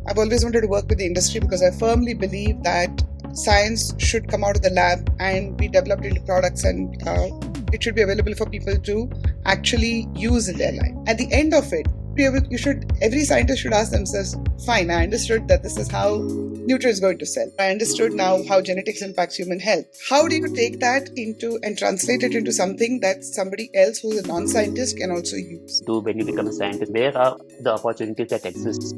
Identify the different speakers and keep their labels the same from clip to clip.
Speaker 1: I've always wanted to work with the industry because I firmly believe that science should come out of the lab and be developed into products, and it should be available for people to actually use in their life. At the end of it, every scientist should ask themselves, fine, I understood that this is how Nutra is going to sell. I understood now how genetics impacts human health. How do you take that into and translate it into something that somebody else who's a non-scientist can also use?
Speaker 2: When you become a scientist, where are the opportunities that exist?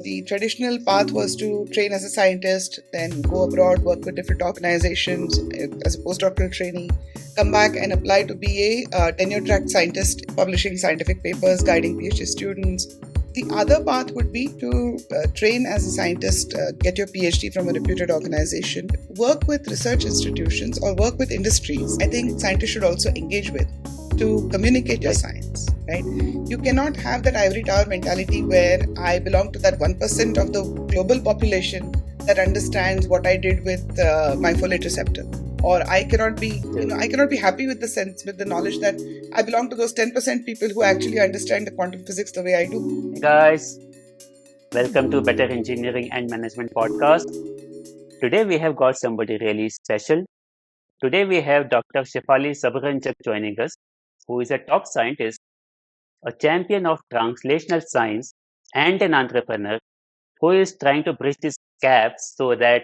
Speaker 1: The traditional path was to train as a scientist, then go abroad, work with different organizations as a postdoctoral trainee, come back and apply to be a tenure-track scientist, publishing scientific papers, guiding PhD students. The other path would be to train as a scientist, get your PhD from a reputed organization, work with research institutions or work with industries. I think scientists should also engage with to communicate your science, right? You cannot have that ivory tower mentality where I belong to that 1% of the global population that understands what I did with my folate receptor. Or I cannot be happy with the knowledge that I belong to those 10% people who actually understand the quantum physics the way I do.
Speaker 2: Hey guys, welcome to Better Engineering and Management podcast. Today we have got somebody really special. Today we have Dr. Shefali Sabharanjak joining us, who is a top scientist, a champion of translational science, and an entrepreneur who is trying to bridge this gap so that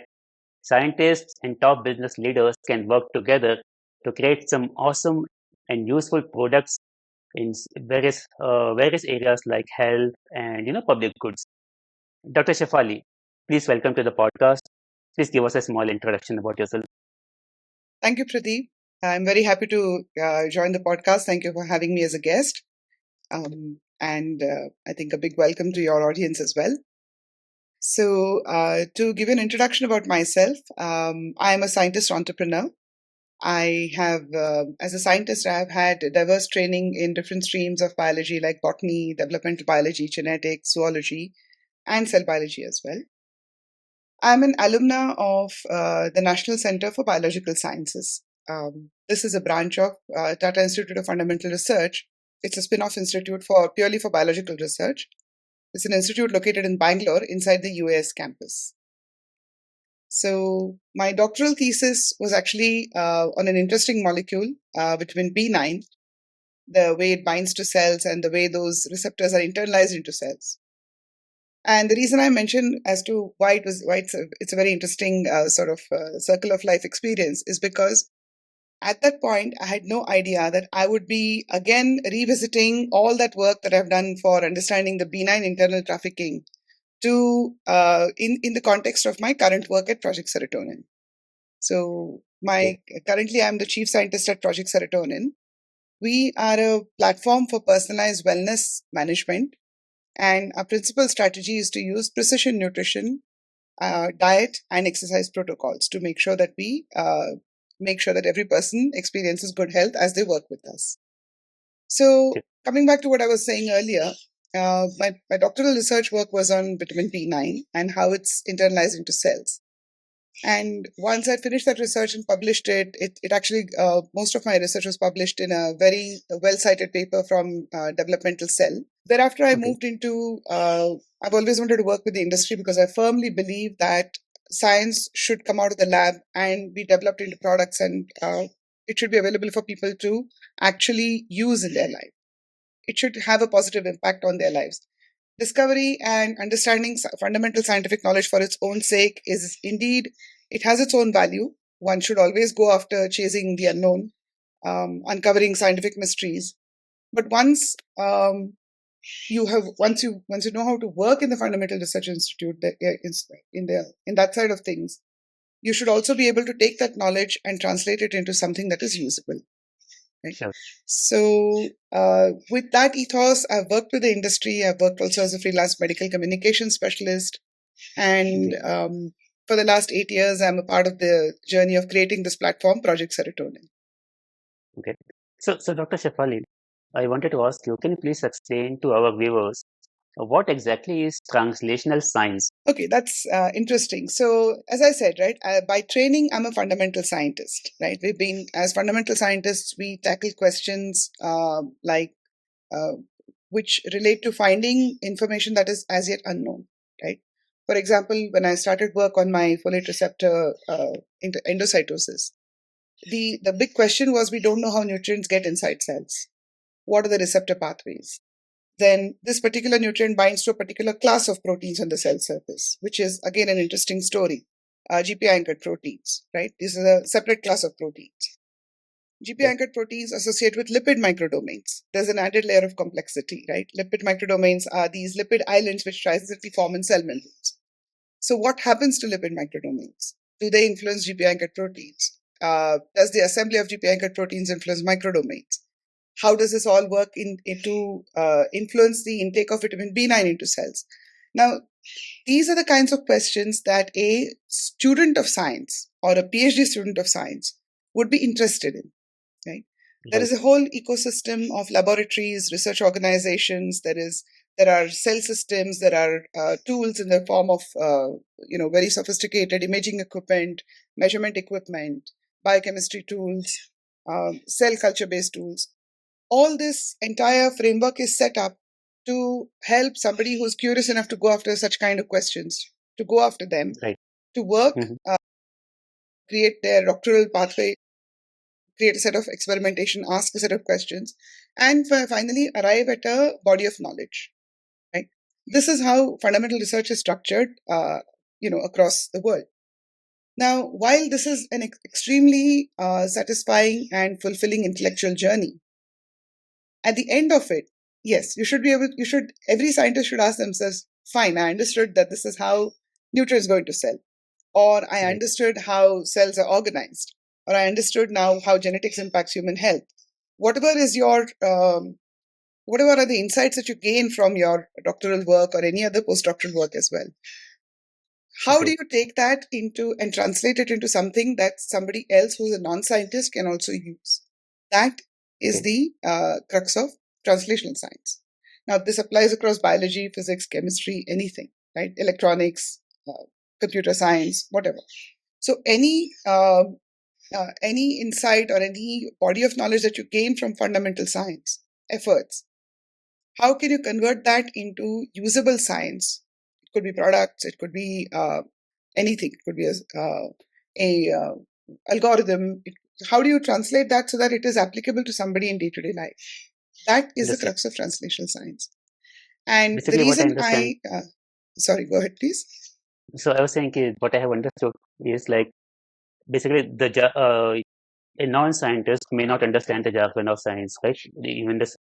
Speaker 2: scientists and top business leaders can work together to create some awesome and useful products in various areas like health and public goods. Dr. Shefali, please welcome to the podcast. Please give us a small introduction about yourself.
Speaker 1: Thank you, Pradeep. I'm very happy to join the podcast. Thank you for having me as a guest. And I think a big welcome to your audience as well. So to give you an introduction about myself, I am a scientist entrepreneur. I have, as a scientist, I have had diverse training in different streams of biology like botany, developmental biology, genetics, zoology, and cell biology as well. I'm an alumna of the National Center for Biological Sciences. This is a branch of Tata Institute of Fundamental Research. It's a spin-off institute purely for biological research. It's an institute located in Bangalore inside the US campus. So my doctoral thesis was actually on an interesting molecule, vitamin B9, the way it binds to cells and the way those receptors are internalized into cells. And the reason I mentioned as to why it's a very interesting circle of life experience is because at that point, I had no idea that I would be again revisiting all that work that I've done for understanding the B9 internal trafficking to in the context of my current work at Project Serotonin. So currently I'm the chief scientist at Project Serotonin. We are a platform for personalized wellness management, and our principal strategy is to use precision nutrition, diet, and exercise protocols to make sure that every person experiences good health as they work with us. So coming back to what I was saying earlier, my doctoral research work was on vitamin B9 and how it's internalized into cells. And once I finished that research and published it actually, most of my research was published in a very well-cited paper from Developmental Cell. Thereafter, I moved into, I've always wanted to work with the industry because I firmly believe that science should come out of the lab and be developed into products, and it should be available for people to actually use in their life. It should have a positive impact on their lives. Discovery and understanding fundamental scientific knowledge for its own sake is indeed, it has its own value. One should always go after chasing the unknown, uncovering scientific mysteries. But once you know how to work in the Fundamental Research Institute, in that side of things, you should also be able to take that knowledge and translate it into something that is usable. Right?
Speaker 2: Sure.
Speaker 1: So with that ethos, I've worked with the industry. I've worked also as a freelance medical communication specialist. And for the last 8 years, I'm a part of the journey of creating this platform, Project Serotonin.
Speaker 2: Okay. So Dr. Shefali, I wanted to ask you, can you please explain to our viewers what exactly is translational science?
Speaker 1: Okay, that's interesting. So, as I said, right, by training, I'm a fundamental scientist, right? As fundamental scientists, we tackle questions which relate to finding information that is as yet unknown, right? For example, when I started work on my folate receptor endocytosis, the big question was we don't know how nutrients get inside cells. What are the receptor pathways? Then this particular nutrient binds to a particular class of proteins on the cell surface, which is again an interesting story. GPI anchored proteins, right? This is a separate class of proteins. GPI anchored proteins associate with lipid microdomains. There's an added layer of complexity, right? Lipid microdomains are these lipid islands which tricyclically form in cell membranes. So what happens to lipid microdomains? Do they influence GPI anchored proteins? Does the assembly of GPI anchored proteins influence microdomains? How does this all work to influence the intake of vitamin B9 into cells? Now, these are the kinds of questions that a student of science or a PhD student of science would be interested in, right? There is a whole ecosystem of laboratories, research organizations. There are cell systems. There are tools in the form of very sophisticated imaging equipment, measurement equipment, biochemistry tools, cell culture based tools. All this entire framework is set up to help somebody who's curious enough to go after such kind of questions, to go after them, to work, create their doctoral pathway, create a set of experimentation, ask a set of questions, and finally arrive at a body of knowledge. Right? This is how fundamental research is structured, across the world. Now, while this is an extremely satisfying and fulfilling intellectual journey, at the end of it, yes, every scientist should ask themselves, fine, I understood that this is how nutrient is going to cell, or I understood how cells are organized, or I understood now how genetics impacts human health. Whatever is your, whatever are the insights that you gain from your doctoral work or any other postdoctoral work as well. How do you take that into and translate it into something that somebody else who's a non-scientist can also use? That is the crux of translational science. Now, this applies across biology, physics, chemistry, anything, right? Electronics, computer science, whatever. So any insight or any body of knowledge that you gain from fundamental science efforts, how can you convert that into usable science? It could be products, it could be anything, it could be a algorithm. How do you translate that so that it is applicable to somebody in day-to-day life? That is the crux of translational science. And
Speaker 2: basically,
Speaker 1: the reason
Speaker 2: what I understand,
Speaker 1: sorry, go ahead, please.
Speaker 2: So I was saying what I have understood is like basically a non-scientist may not understand the jargon of science, right? Even this,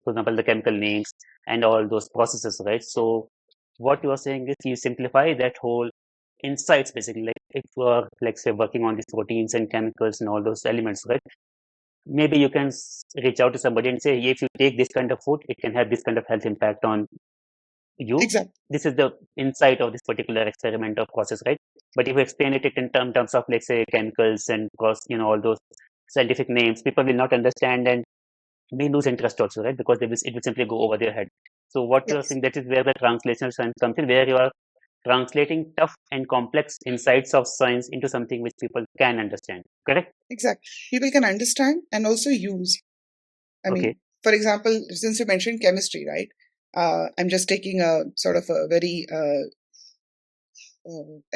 Speaker 2: for example, the chemical names and all those processes, right? So what you are saying is you simplify that whole insights basically. Like if you are, like say, working on these proteins and chemicals and all those elements, right? Maybe you can reach out to somebody and say, if you take this kind of food, it can have this kind of health impact on you.
Speaker 1: Exactly.
Speaker 2: This is the insight of this particular experiment or process, right? But if you explain it in terms of, let's say, chemicals and all those scientific names, people will not understand and may lose interest also, right? Because it will simply go over their head. So what you're saying, that is where the translational science comes in, where you are translating tough and complex insights of science into something which people can understand, correct?
Speaker 1: Exactly. People can understand and also use. I mean, for example, since you mentioned chemistry, right? I'm just taking a sort of a very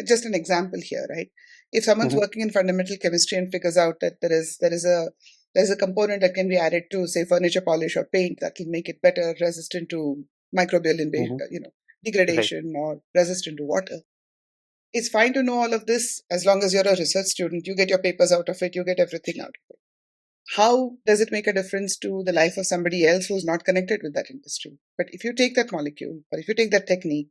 Speaker 1: just an example here, right? If someone's working in fundamental chemistry and figures out that there's a component that can be added to, say, furniture polish or paint that will make it better resistant to microbial degradation or resistant to water. It's fine to know all of this as long as you're a research student. You get your papers out of it, you get everything out of it. How does it make a difference to the life of somebody else who's not connected with that industry? But if you take that molecule or if you take that technique,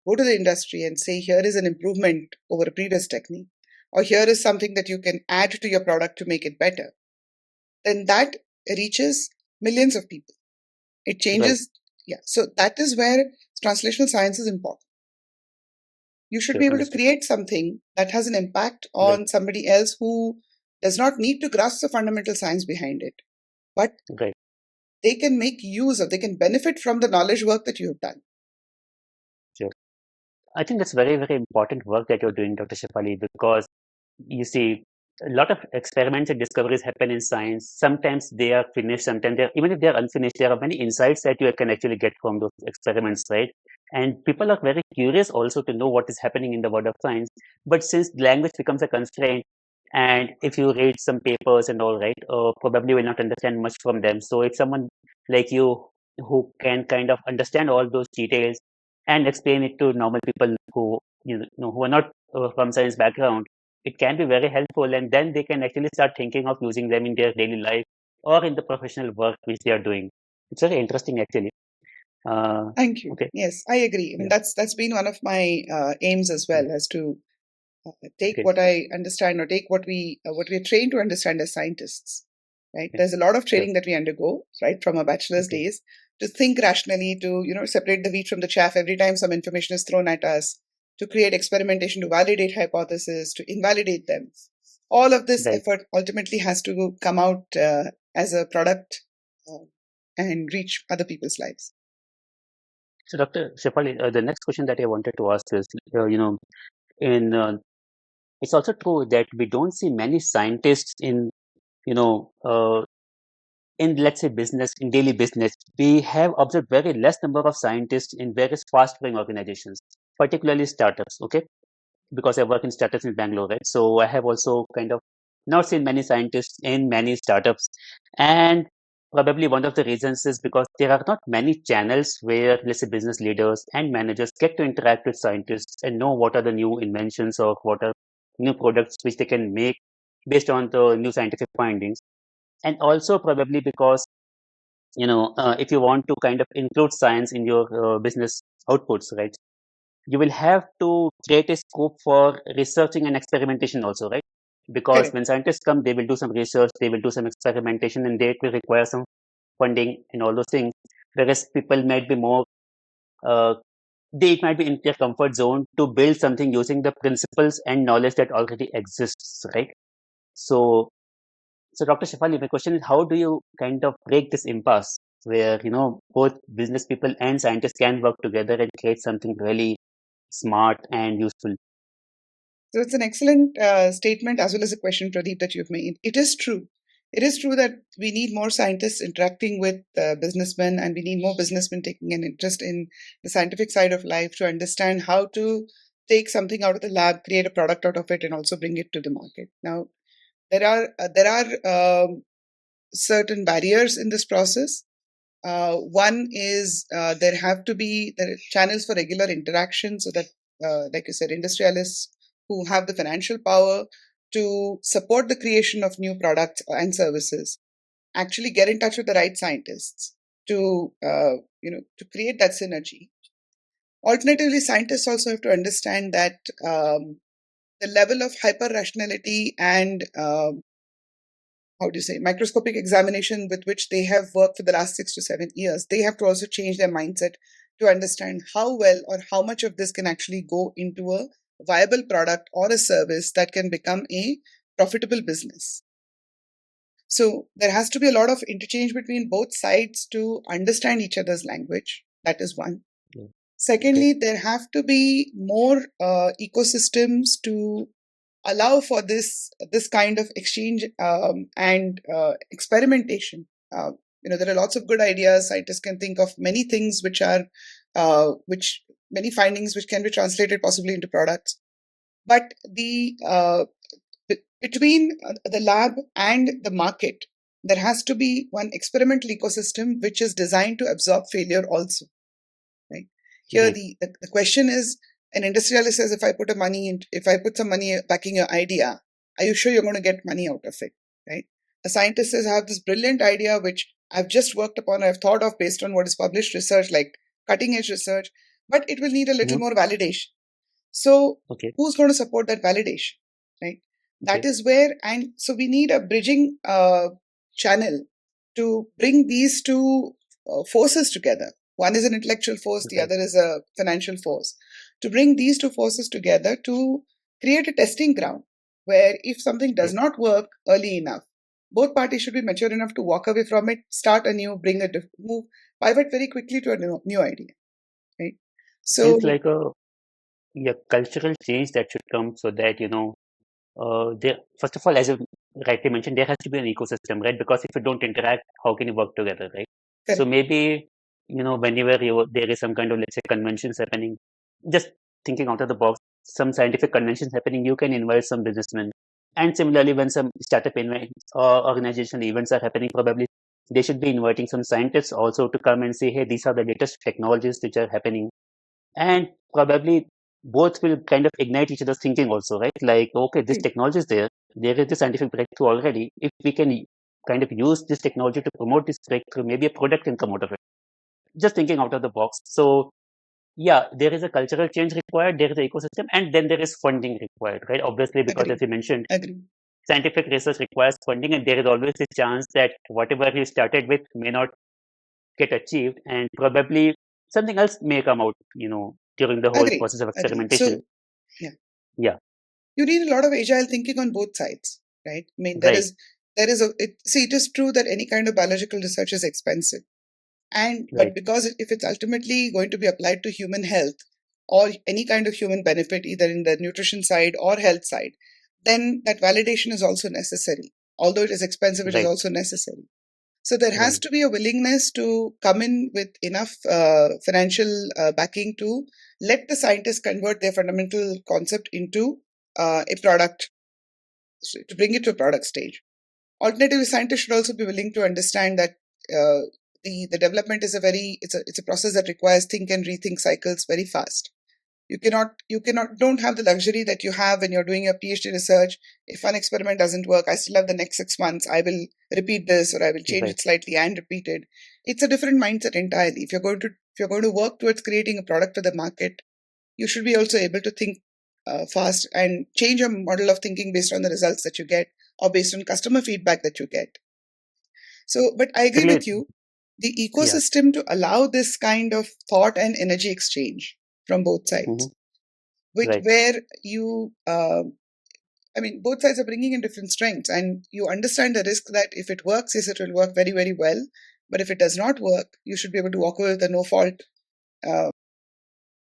Speaker 1: go to the industry and say, here is an improvement over a previous technique, or here is something that you can add to your product to make it better, then that reaches millions of people. It changes. Yeah. So that is where translational science is important. You should be able to create something that has an impact on somebody else who does not need to grasp the fundamental science behind it, but they can make use of, they can benefit from the knowledge work that you have done.
Speaker 2: Sure. I think that's very, very important work that you're doing, Dr. Shefali, because you see, a lot of experiments and discoveries happen in science. Sometimes they are finished, sometimes they're, even if they're unfinished, there are many insights that you can actually get from those experiments, right? And people are very curious also to know what is happening in the world of science. But since language becomes a constraint, and if you read some papers and all, right, probably will not understand much from them. So if someone like you who can kind of understand all those details and explain it to normal people who who are not from science background, it can be very helpful, and then they can actually start thinking of using them in their daily life or in the professional work which they are doing. It's very interesting, actually. uh,
Speaker 1: Thank you.
Speaker 2: okay.
Speaker 1: Yes, I agree. I mean,
Speaker 2: Yeah.
Speaker 1: that's been one of my aims as
Speaker 2: Mm.
Speaker 1: well, as to take
Speaker 2: Okay.
Speaker 1: what I understand, or take what we are trained to understand as scientists. Right?
Speaker 2: Okay.
Speaker 1: There's a lot of
Speaker 2: Sure.
Speaker 1: training that we undergo, right, from our bachelor's
Speaker 2: Okay.
Speaker 1: days, to think rationally, to separate the wheat from the chaff every time some information is thrown at us, to create experimentation, to validate hypotheses, to invalidate them. All of this
Speaker 2: Right.
Speaker 1: effort ultimately has to come out as a product uh, and reach other people's lives.
Speaker 2: So, Dr. Shefali, the next question that I wanted to ask is, in it's also true that we don't see many scientists in, you know, uh, in let's say business, in daily business. We have observed very less number of scientists in various fast-growing organizations, particularly startups. Okay, because I work in startups in Bangalore, right? So I have also kind of not seen many scientists in many startups. And probably one of the reasons is because there are not many channels where, let's say, business leaders and managers get to interact with scientists and know what are the new inventions or what are new products which they can make based on the new scientific findings. And also probably because, if you want to kind of include science in your business outputs, right? You will have to create a scope for researching and experimentation also, right? Because
Speaker 1: Correct.
Speaker 2: when scientists come, they will do some research, they will do some experimentation, and they will require some funding and all those things. Whereas people might be more, uh, they might be in their comfort zone to build something using the principles and knowledge that already exists, right? So, so Dr. Shefali, my question is, how do you kind of break this impasse where, both business people and scientists can work together and create something really smart and useful?
Speaker 1: So it's an excellent statement as well as a question, Pradeep, that you've made. It is true. It is true that we need more scientists interacting with businessmen, and we need more businessmen taking an interest in the scientific side of life to understand how to take something out of the lab, create a product out of it, and also bring it to the market. Now, there are certain barriers in this process. One is there are channels for regular interaction, so that, like you said, industrialists who have the financial power to support the creation of new products and services actually get in touch with the right scientists to to create that synergy. Alternatively, scientists also have to understand that the level of hyper rationality and how do you say, microscopic examination with which they have worked for the last 6 to 7 years, they have to also change their mindset to understand how well or how much of this can actually go into a viable product or a service that can become a profitable business. So there has to be a lot of interchange between both sides to understand each other's language. That is one.
Speaker 2: Yeah. Okay.
Speaker 1: Secondly, there have to be more ecosystems to allow for this kind of exchange and experimentation. Uh, there are lots of good ideas. Scientists can think of many things which many findings which can be translated possibly into products. But between the lab and the market, there has to be one experimental ecosystem which is designed to absorb failure also. Right here,
Speaker 2: Right.
Speaker 1: the question is, an industrialist says, if I put some money backing your idea, are you sure you're going to get money out of it? Right. A scientist says, I have this brilliant idea which I've just worked upon, I've thought of based on what is published research, like cutting edge research, but it will need a little
Speaker 2: Mhm.
Speaker 1: more validation. So
Speaker 2: Okay.
Speaker 1: who's going to support that validation? Right. That
Speaker 2: Okay.
Speaker 1: is where, and so we need a bridging channel to bring these two forces together. One is an intellectual force, the
Speaker 2: Right.
Speaker 1: other is a financial force. To bring these two forces together to create a testing ground where if something does
Speaker 2: Okay.
Speaker 1: not work early enough, both parties should be mature enough to walk away from it, start anew, move, pivot very quickly to a new idea. Right.
Speaker 2: It feels
Speaker 1: So
Speaker 2: like a, yeah, cultural change that should come so that, first of all, as you rightly mentioned, there has to be an ecosystem, right? Because if you don't interact, how can you work together, right? So
Speaker 1: Correct.
Speaker 2: maybe, whenever there is some kind of, let's say, conventions happening, just thinking out of the box, some scientific conventions happening, you can invite some businessmen. And similarly, when some startup events or organization events are happening, probably they should be inviting some scientists also to come and say, hey, these are the latest technologies which are happening. And probably both will kind of ignite each other's thinking also, right? Like, okay, this
Speaker 1: Agreed.
Speaker 2: technology is there is this scientific breakthrough already. If we can kind of use this technology to promote this breakthrough, maybe a product can come out of it. Just thinking out of the box. So yeah, there is a cultural change required, there is an ecosystem, and then there is funding required, right? Obviously, because as
Speaker 1: Agreed.
Speaker 2: you mentioned,
Speaker 1: Agreed.
Speaker 2: scientific research requires funding, and there is always a chance that whatever you started with may not get achieved, and probably something else may come out, during the whole
Speaker 1: Agree.
Speaker 2: process of
Speaker 1: Agree.
Speaker 2: experimentation.
Speaker 1: So, yeah,
Speaker 2: Yeah,
Speaker 1: you need a lot of agile thinking on both sides, right? I mean,
Speaker 2: right,
Speaker 1: see, it is true that any kind of biological research is expensive.
Speaker 2: right,
Speaker 1: But because if it's ultimately going to be applied to human health or any kind of human benefit, either in the nutrition side or health side, then that validation is also necessary. Although it is expensive, it is
Speaker 2: right,
Speaker 1: also necessary. So there has
Speaker 2: right,
Speaker 1: to be a willingness to come in with enough financial backing to let the scientists convert their fundamental concept into a product, to bring it to a product stage. Alternatively, scientists should also be willing to understand that the development is it's a process that requires think and rethink cycles very fast. You cannot don't have the luxury that you have when you're doing a PhD research. If one experiment doesn't work, I still have the next 6 months. I will repeat this, or I will change
Speaker 2: right.
Speaker 1: it slightly and repeat it. It's a different mindset entirely. If you're going to work towards creating a product for the market, you should be also able to think fast and change your model of thinking based on the results that you get or based on customer feedback that you get. So, but I agree
Speaker 2: Actually,
Speaker 1: with you. The
Speaker 2: yeah,
Speaker 1: ecosystem to allow this kind of thought and energy exchange from both
Speaker 2: hmm,
Speaker 1: sides, which
Speaker 2: right.
Speaker 1: where you, I mean, both sides are bringing in different strengths, and you understand the risk that if it works, yes, it will work very, very well. But if it does not work, you should be able to walk away with a no fault uh,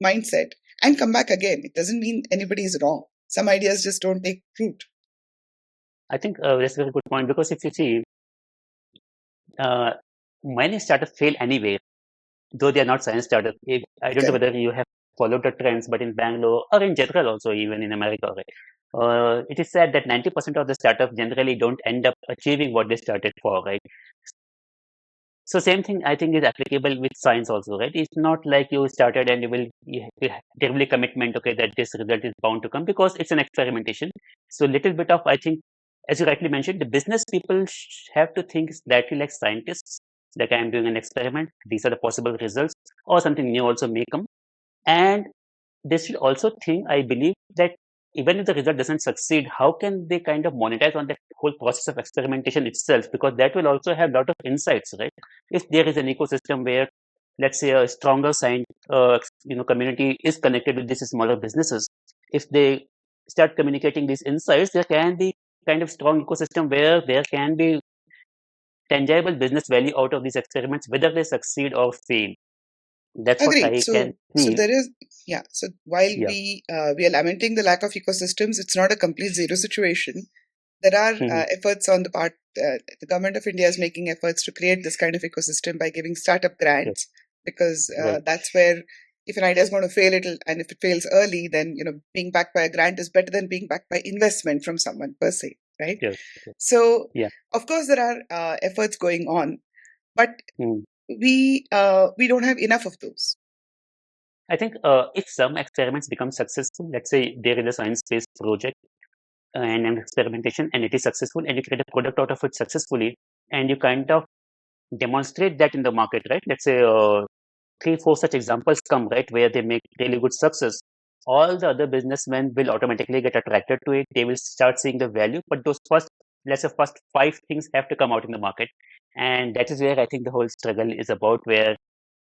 Speaker 1: mindset and come back again. It doesn't mean anybody is wrong. Some ideas just don't take root.
Speaker 2: I think that's a very good point because if you see, uh, many startups fail anyway, though they are not science startups. I don't know
Speaker 1: Correct.
Speaker 2: whether you have followed the trends, but in Bangalore or in general also, even in America, right? It is said that 90% of the startups generally don't end up achieving what they started for, right? So same thing I think is applicable with science also, right? It's not like you started and there will be commitment, okay, that this result is bound to come because it's an experimentation. So little bit of, I think, as you rightly mentioned, the business people have to think slightly like scientists. Like I am doing an experiment. These are the possible results, or something new also may come. And they should also think, I believe, that even if the result doesn't succeed, how can they kind of monetize on that whole process of experimentation itself? Because that will also have a lot of insights, right? If there is an ecosystem where, let's say, a stronger science, community is connected with these smaller businesses, if they start communicating these insights, there can be kind of strong ecosystem where there can be tangible business value out of these experiments, whether they succeed or fail. That's what
Speaker 1: Agreed.
Speaker 2: I can
Speaker 1: So
Speaker 2: feel.
Speaker 1: there is, yeah. So while
Speaker 2: Yeah.
Speaker 1: we are lamenting the lack of ecosystems, it's not a complete zero situation. There are
Speaker 2: Hmm.
Speaker 1: efforts on the part. The government of India is making efforts to create this kind of ecosystem by giving startup
Speaker 2: Yes.
Speaker 1: grants, because
Speaker 2: Right.
Speaker 1: that's where, if an idea is going to fail, and if it fails early, then being backed by a grant is better than being backed by investment from someone per se, right?
Speaker 2: Yes. Yes.
Speaker 1: So
Speaker 2: Yeah.
Speaker 1: of course there are efforts going on, but
Speaker 2: Hmm.
Speaker 1: we don't have enough of those.
Speaker 2: I think if some experiments become successful, let's say there is a science-based project and an experimentation, and it is successful, and you create a product out of it successfully, and you kind of demonstrate that in the market, right? Let's say three, four such examples come, right, where they make really good success. All the other businessmen will automatically get attracted to it. They will start seeing the value, but those first, let's say, first five things have to come out in the market, and that is where I think the whole struggle is about. Where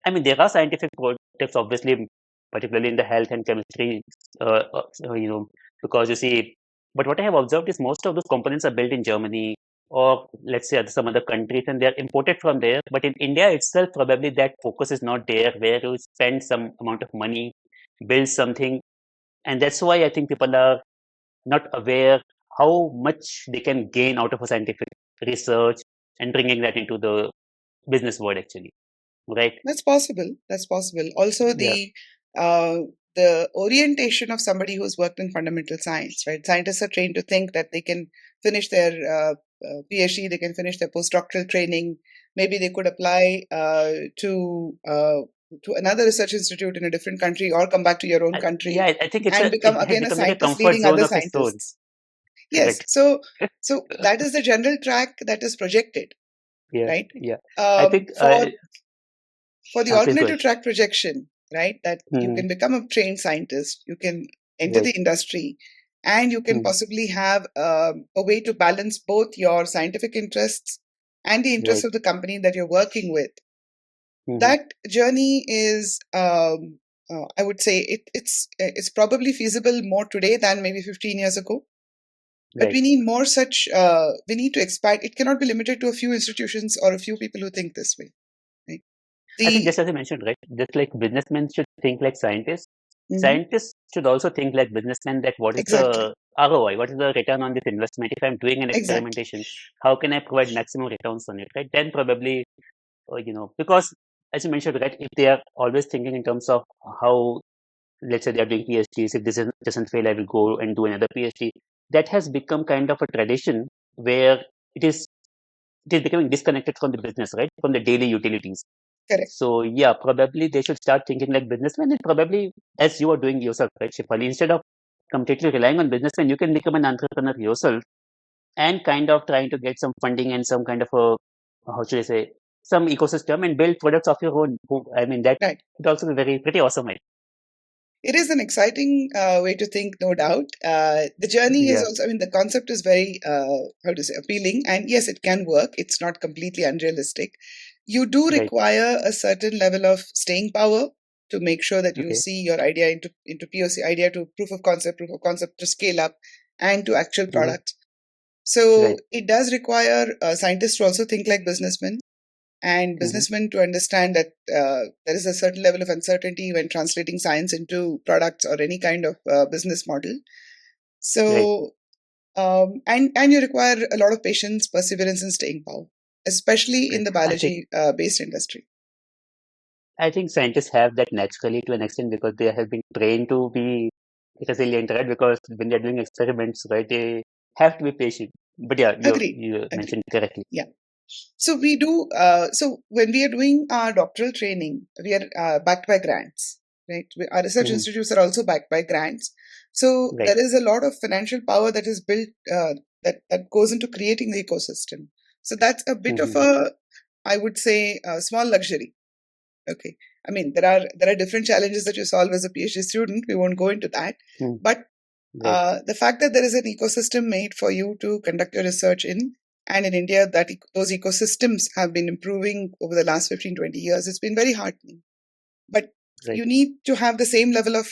Speaker 2: I mean, there are scientific projects, obviously, particularly in the health and chemistry, because you see, but what I have observed is most of those components are built in Germany or let's say some other countries and they're imported from there. But in India itself, probably that focus is not there where you spend some amount of money, build something. And that's why I think people are not aware how much they can gain out of a scientific research and bringing that into the business world actually, right?
Speaker 1: That's possible. That's possible. Also,
Speaker 2: Yeah.
Speaker 1: uh, the orientation of somebody who's worked in fundamental science, right? Scientists are trained to think that they can finish their PhD, they can finish their postdoctoral training. Maybe they could apply to another research institute in a different country, or come back to your own
Speaker 2: Yeah,
Speaker 1: country
Speaker 2: I think
Speaker 1: and become
Speaker 2: it has
Speaker 1: again a
Speaker 2: become like a
Speaker 1: scientist
Speaker 2: comfort
Speaker 1: leading
Speaker 2: zone
Speaker 1: other
Speaker 2: of his soul.
Speaker 1: scientists. Yes.
Speaker 2: Correct.
Speaker 1: So that is the general track that is projected,
Speaker 2: Yeah,
Speaker 1: right?
Speaker 2: yeah. I
Speaker 1: Um,
Speaker 2: think,
Speaker 1: for the
Speaker 2: please go ahead.
Speaker 1: alternative track projection, right, that you
Speaker 2: Hmm.
Speaker 1: can become a trained scientist, you can enter
Speaker 2: Right.
Speaker 1: the industry, and you can
Speaker 2: Hmm.
Speaker 1: possibly have a way to balance both your scientific interests and the interests
Speaker 2: Right.
Speaker 1: of the company that you're working with.
Speaker 2: Hmm.
Speaker 1: That journey is, I would say, it's probably feasible more today than maybe 15 years ago. But
Speaker 2: Right.
Speaker 1: we need more such. We need to expand. It cannot be limited to a few institutions or a few people who think this way. Right?
Speaker 2: I think
Speaker 1: The
Speaker 2: just as I mentioned, right, just like businessmen should think like scientists,
Speaker 1: Mhm.
Speaker 2: scientists should also think like businessmen that what is
Speaker 1: Exactly,
Speaker 2: the ROI, what is the return on this investment? If I'm doing an
Speaker 1: exactly.
Speaker 2: experimentation, how can I provide maximum returns on it, right? Then probably, because as you mentioned, right, if they are always thinking in terms of how, let's say they are doing PhDs, if this doesn't fail, I will go and do another PhD. That has become kind of a tradition where it is it is becoming disconnected from the business, right? From the daily utilities.
Speaker 1: Correct.
Speaker 2: So yeah, probably they should start thinking like businessmen and probably as you are doing yourself, right, Shifali, instead of completely relying on businessmen, you can become an entrepreneur yourself and kind of trying to get some funding and some kind of a, how should I say, some ecosystem and build products of your own. I mean, that
Speaker 1: Right.
Speaker 2: would also be very pretty awesome, right?
Speaker 1: It is an exciting way to think, no doubt. The journey is
Speaker 2: Yeah,
Speaker 1: also, I mean, the concept is very, how to say, appealing. And yes, it can work. It's not completely unrealistic. You do
Speaker 2: right.
Speaker 1: require a certain level of staying power to make sure that you
Speaker 2: Okay,
Speaker 1: see your idea into POC, idea to proof of concept to scale up and to actual
Speaker 2: hmm,
Speaker 1: product. So
Speaker 2: right.
Speaker 1: it does require scientists to also think like businessmen, and
Speaker 2: Hmm,
Speaker 1: businessmen to understand that there is a certain level of uncertainty when translating science into products or any kind of business model.
Speaker 2: right.
Speaker 1: So, and you require a lot of patience, perseverance, and staying power, especially in
Speaker 2: Right.
Speaker 1: the biology based industry.
Speaker 2: I think scientists have that naturally to an extent because they have been trained to be resilient, right? Because when they're doing experiments, right, they have to be patient. But yeah,
Speaker 1: Agreed.
Speaker 2: you
Speaker 1: Agreed.
Speaker 2: mentioned correctly.
Speaker 1: Yeah. So we do. So when we are doing our doctoral training, we are backed by grants, right? Our research
Speaker 2: Hmm.
Speaker 1: institutes are also backed by grants. So
Speaker 2: Right.
Speaker 1: there is a lot of financial power that is built that goes into creating the ecosystem. So that's a bit of
Speaker 2: Hmm.
Speaker 1: a, I would say, a small luxury. Okay. I mean, there are different challenges that you solve as a PhD student. We won't go into that,
Speaker 2: Hmm.
Speaker 1: but
Speaker 2: Right.
Speaker 1: the fact that there is an ecosystem made for you to conduct your research in, and in India, that those ecosystems have been improving over the last 15, 20 years, it's been very heartening. But
Speaker 2: Right.
Speaker 1: you need to have the same level of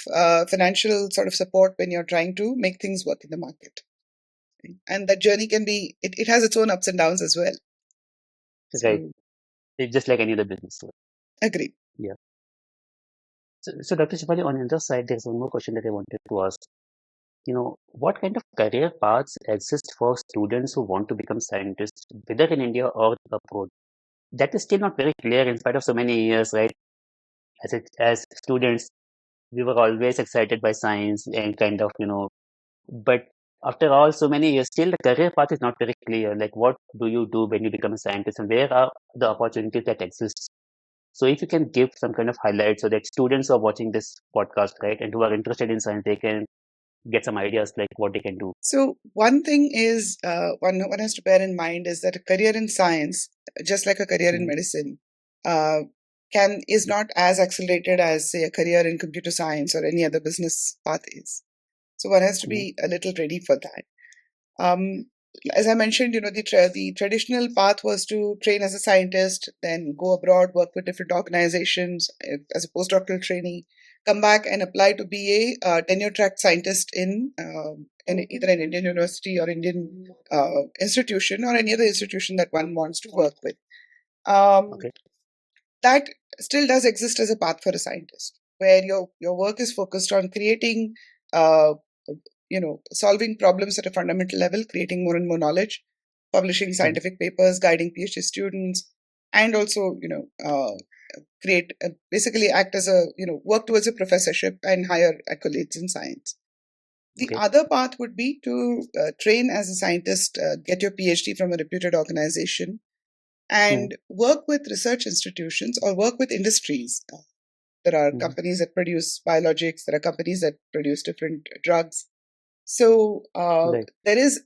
Speaker 1: financial sort of support when you're trying to make things work in the market. And that journey can be, it has its own ups and downs as well.
Speaker 2: Right.
Speaker 1: So,
Speaker 2: It's just like any other business. So,
Speaker 1: agree.
Speaker 2: yeah. So Dr. Shivali, on the other side, there's one more question that I wanted to ask. What kind of career paths exist for students who want to become scientists, whether in India or abroad? That is still not very clear in spite of so many years, right? As students, we were always excited by science and kind of, but after all so many years, still the career path is not very clear. Like, what do you do when you become a scientist, and where are the opportunities that exist? So, if you can give some kind of highlight so that students who are watching this podcast, right, and who are interested in science, they can get some ideas like what they can do.
Speaker 1: So one thing is, one has to bear in mind is that a career in science, just like a career in
Speaker 2: Mhm.
Speaker 1: medicine, uh, can is not as accelerated as say a career in computer science or any other business path is. So one has to
Speaker 2: Mhm.
Speaker 1: be a little ready for that. Um, as I mentioned, the traditional path was to train as a scientist, then go abroad, work with different organizations as a postdoctoral trainee, come back and apply to be a tenure track scientist in either an Indian university or Indian institution or any other institution that one wants to work with. Um,
Speaker 2: Okay.
Speaker 1: that still does exist as a path for a scientist, where your work is focused on creating uh, solving problems at a fundamental level, creating more and more knowledge, publishing scientific papers, guiding PhD students, and also, create basically act as a, work towards a professorship and higher accolades in science. The
Speaker 2: Okay.
Speaker 1: other path would be to train as a scientist, get your PhD from a reputed organization, and work with research institutions or work with industries. There are companies that produce biologics, there are companies that produce different drugs. So
Speaker 2: Right.
Speaker 1: there is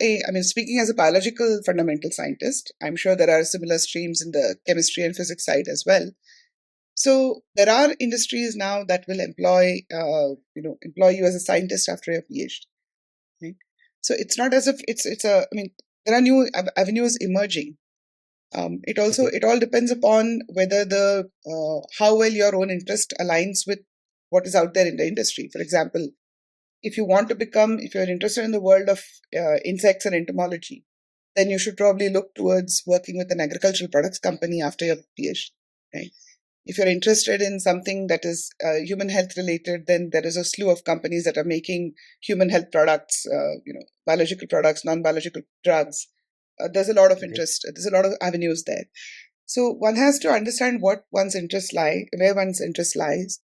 Speaker 1: speaking as a biological fundamental scientist, I'm sure there are similar streams in the chemistry and physics side as well. So there are industries now that will employ you as a scientist after your PhD. Right? So it's not as if there are new avenues emerging. It all depends upon whether the how well your own interest aligns with what is out there in the industry. For example, if you're interested in the world of insects and entomology, then you should probably look towards working with an agricultural products company after your PhD. Right? If you're interested in something that is human health related, then there is a slew of companies that are making human health products, biological products, non-biological drugs. There's a lot of interest. There's a lot of avenues there. So one has to understand where one's interest lies,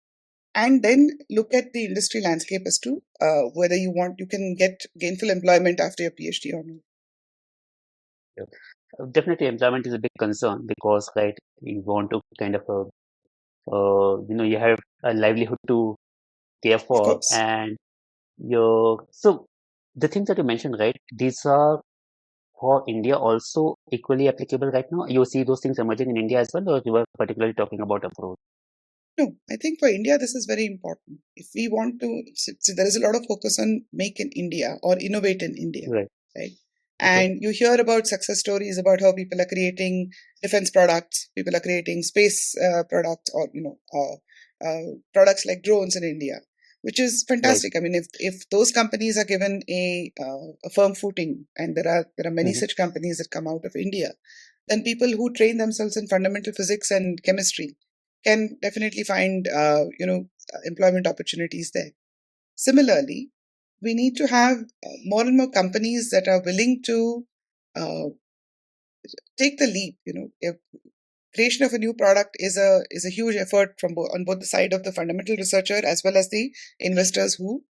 Speaker 1: and then look at the industry landscape as to whether you can get gainful employment after your PhD or not.
Speaker 2: Definitely, employment is a big concern because, right, you want to kind of, you have a livelihood to care
Speaker 1: Of
Speaker 2: for,
Speaker 1: course.
Speaker 2: and so the things that you mentioned, right, these are for India also equally applicable right now. You see those things emerging in India as well, or you were particularly talking about abroad?
Speaker 1: No, I think for India, this is very important. If we want to, there is a lot of focus on make in India or innovate in India,
Speaker 2: Right.
Speaker 1: right?
Speaker 2: Okay.
Speaker 1: And you hear about success stories about how people are creating defense products, people are creating space products, or products like drones in India, which is
Speaker 2: Right.
Speaker 1: fantastic. I mean, if those companies are given a firm footing, and there are many such companies that come out of India, then people who train themselves in fundamental physics and chemistry can definitely find employment opportunities there. Similarly, we need to have more and more companies that are willing to uh, take the leap. If creation of a new product is a huge effort on both the side of the fundamental researcher as well as the investors who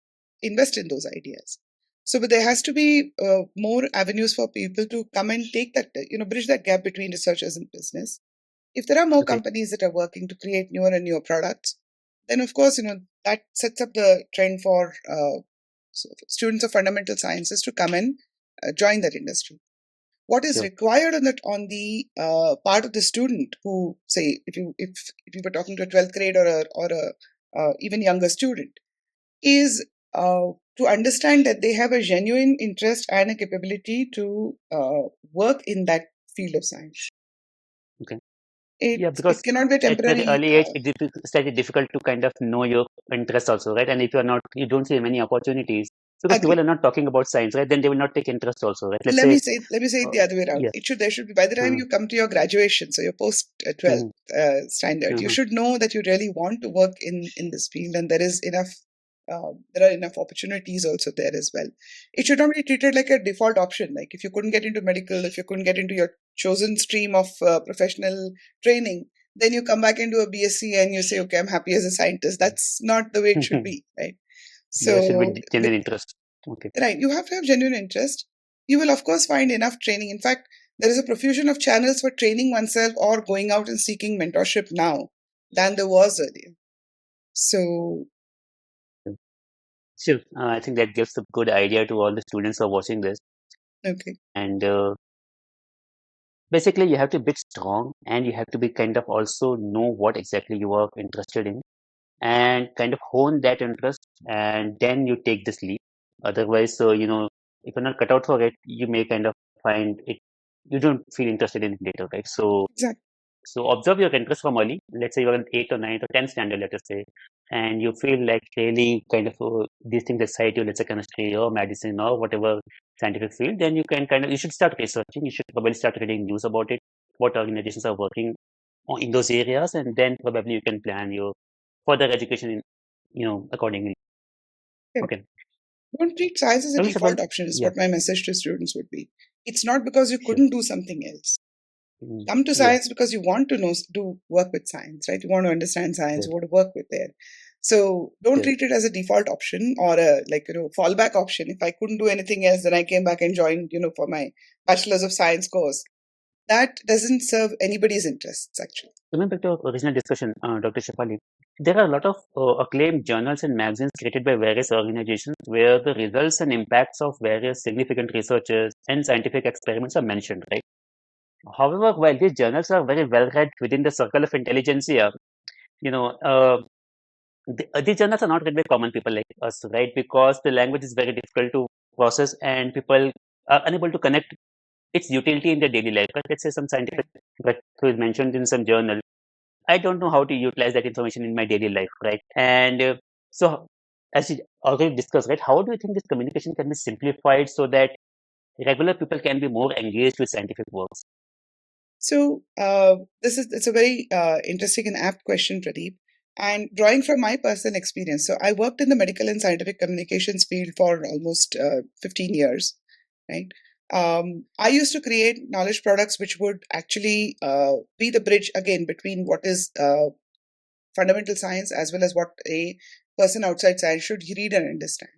Speaker 1: invest in those ideas. So, but there has to be more avenues for people to come and take that, bridge that gap between researchers and business. If there are more
Speaker 2: Okay.
Speaker 1: companies that are working to create newer and newer products, then of course, that sets up the trend for students of fundamental sciences to come and join that industry. What is
Speaker 2: Sure.
Speaker 1: required on the part of the student who, say, if you were talking to a 12th grade or a even younger student, is to understand that they have a genuine interest and a capability to work in that field of science.
Speaker 2: Okay.
Speaker 1: It
Speaker 2: Yeah, because
Speaker 1: it cannot be a
Speaker 2: at very
Speaker 1: temporary.
Speaker 2: early age, it's slightly difficult to kind of know your interest also, right? And if you're not, you don't see many opportunities because people
Speaker 1: Agree.
Speaker 2: are not talking about science, right? Then they will not take interest also, right? Let's
Speaker 1: Let
Speaker 2: say,
Speaker 1: me say let me say it
Speaker 2: uh,
Speaker 1: the other way around.
Speaker 2: yeah.
Speaker 1: There should be, by the time
Speaker 2: Uh,
Speaker 1: you come to your graduation, so your post 12th
Speaker 2: mhm,
Speaker 1: standard, you
Speaker 2: mhm,
Speaker 1: should know that you really want to work in this field, and there are enough opportunities also there as well. It should not be treated like a default option. Like if you couldn't get into medical, if you couldn't get into your chosen stream of professional training, then you come back into a BSc and you say, okay, I'm happy as a scientist. That's not the way it should
Speaker 2: mhm.
Speaker 1: be, right?
Speaker 2: There should
Speaker 1: So
Speaker 2: be
Speaker 1: with
Speaker 2: genuine interest. Okay.
Speaker 1: Right. You have to have genuine interest. You will, of course, find enough training. In fact, there is a profusion of channels for training oneself or going out and seeking mentorship now than there was earlier. So,
Speaker 2: Sure. I think that gives a good idea to all the students who are watching this.
Speaker 1: okay,
Speaker 2: And basically, you have to be strong and you have to be kind of also know what exactly you are interested in and kind of hone that interest, and then you take this leap. Otherwise, if you're not cut out for it, you may kind of find it, you don't feel interested in it later, right?
Speaker 1: exactly.
Speaker 2: So observe your interest from early. Let's say you're in 8th or 9th or 10th standard, let us say, and you feel like really kind of these things excite you, let's say chemistry or medicine or whatever scientific field, then you should start researching. You should probably start reading news about it, what organizations are working in those areas, and then probably you can plan your further education accordingly.
Speaker 1: Okay.
Speaker 2: Okay.
Speaker 1: Don't treat science as a
Speaker 2: Dr.
Speaker 1: default
Speaker 2: Shefali,
Speaker 1: option, is
Speaker 2: yeah,
Speaker 1: what my message to students would be. It's not because you
Speaker 2: sure.
Speaker 1: couldn't do something else. Come to
Speaker 2: Yeah,
Speaker 1: science because you want to know, do work with science, right? You want to understand science, you
Speaker 2: right,
Speaker 1: want to work with it. So don't
Speaker 2: good.
Speaker 1: treat it as a default option or a fallback option. If I couldn't do anything else, then I came back and joined, for my bachelor's of science course. That doesn't serve anybody's interests, actually.
Speaker 2: Coming back to our original discussion, Dr. Shefali, there are a lot of acclaimed journals and magazines created by various organizations where the results and impacts of various significant researchers and scientific experiments are mentioned, right? However, while these journals are very well read within the circle of intelligentsia, you know, these journals are not read by common people like us, right? Because the language is very difficult to process and people are unable to connect its utility in their daily life. Right? Let's say some scientific
Speaker 1: Right.
Speaker 2: breakthrough is mentioned in some journal. I don't know how to utilize that information in my daily life, right? And so, as we already discussed, right, how do you think this communication can be simplified so that regular people can be more engaged with scientific works?
Speaker 1: So it's a very interesting and apt question, Pradeep. And drawing from my personal experience, so I worked in the medical and scientific communications field for almost 15 years, right? I used to create knowledge products which would actually be the bridge again between what is fundamental science as well as what a person outside science should read and understand.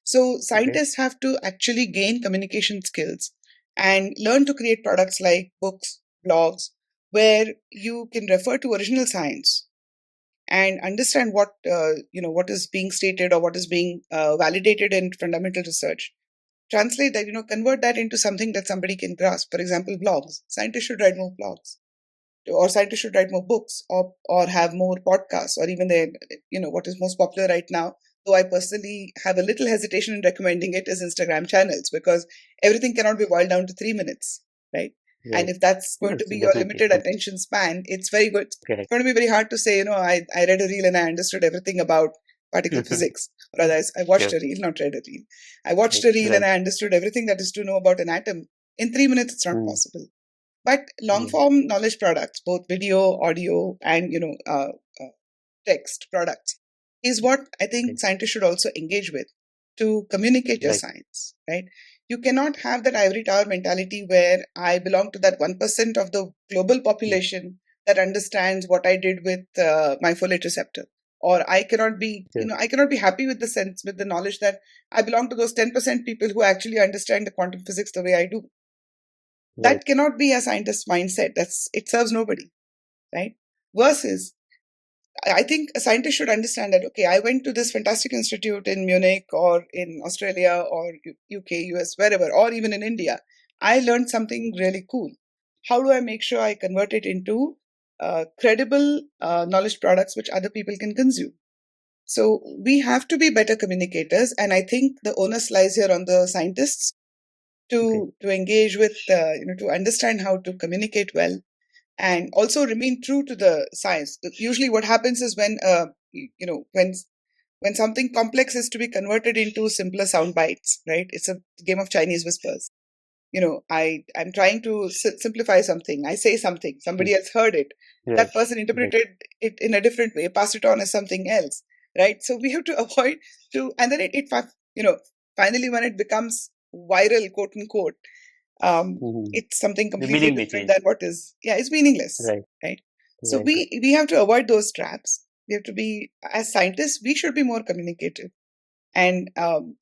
Speaker 1: So
Speaker 2: Okay,
Speaker 1: scientists have to actually gain communication skills and learn to create products like books, blogs, where you can refer to original science and understand what is being stated or what is being validated in fundamental research. Translate that, convert that into something that somebody can grasp. For example, blogs. Scientists should write more blogs, or scientists should write more books, or have more podcasts, or even what is most popular right now, though I personally have a little hesitation in recommending it, is Instagram channels, because everything cannot be boiled down to 3 minutes, right? And
Speaker 2: right.
Speaker 1: if that's going to
Speaker 2: Yes,
Speaker 1: be your
Speaker 2: definitely.
Speaker 1: limited attention span, it's very good. It's
Speaker 2: Correct.
Speaker 1: going to be very hard to say, I read a reel and I understood everything about particle physics. Or rather, I watched
Speaker 2: Sure.
Speaker 1: a reel, not read a reel. I watched
Speaker 2: Right.
Speaker 1: a reel and
Speaker 2: Right.
Speaker 1: I understood everything that is to know about an atom. In 3 minutes, it's not
Speaker 2: Mm,
Speaker 1: possible. But long
Speaker 2: yeah.
Speaker 1: form knowledge products, both video, audio, and text products, is what I
Speaker 2: Okay.
Speaker 1: think scientists should also engage with to communicate your
Speaker 2: Right.
Speaker 1: science, right? You cannot have that ivory tower mentality where I belong to that 1% of the global
Speaker 2: Mm,
Speaker 1: population that understands what I did with my folate receptor. Or I cannot be,
Speaker 2: sure.
Speaker 1: I cannot be happy with the sense, with the knowledge that I belong to those 10% people who actually understand the quantum physics the way I do.
Speaker 2: Right.
Speaker 1: That cannot be a scientist's mindset. It serves nobody, right? Versus, I think a scientist should understand that, okay, I went to this fantastic institute in Munich or in Australia or UK, US, wherever, or even in India. I learned something really cool. How do I make sure I convert it into credible knowledge products which other people can consume? So we have to be better communicators, and I think the onus lies here on the scientists
Speaker 2: Okay.
Speaker 1: to engage with, to understand how to communicate well and also remain true to the science. Usually, what happens is when something complex is to be converted into simpler sound bites, right? It's a game of Chinese whispers. I'm trying to simplify something. I say something,
Speaker 2: Mm,
Speaker 1: somebody else heard it.
Speaker 2: right.
Speaker 1: That person
Speaker 2: Right.
Speaker 1: interpreted it in a different way, passed it on as something else, right? So we have to avoid and then finally when it becomes viral, quote unquote,
Speaker 2: Mm-hmm.
Speaker 1: it's something
Speaker 2: The
Speaker 1: completely
Speaker 2: meaning may
Speaker 1: different
Speaker 2: change.
Speaker 1: than what is, yeah, it's meaningless,
Speaker 2: Right.
Speaker 1: right? So
Speaker 2: Right. Right.
Speaker 1: we have to avoid those traps. We have to be, as scientists, we should be more communicative. And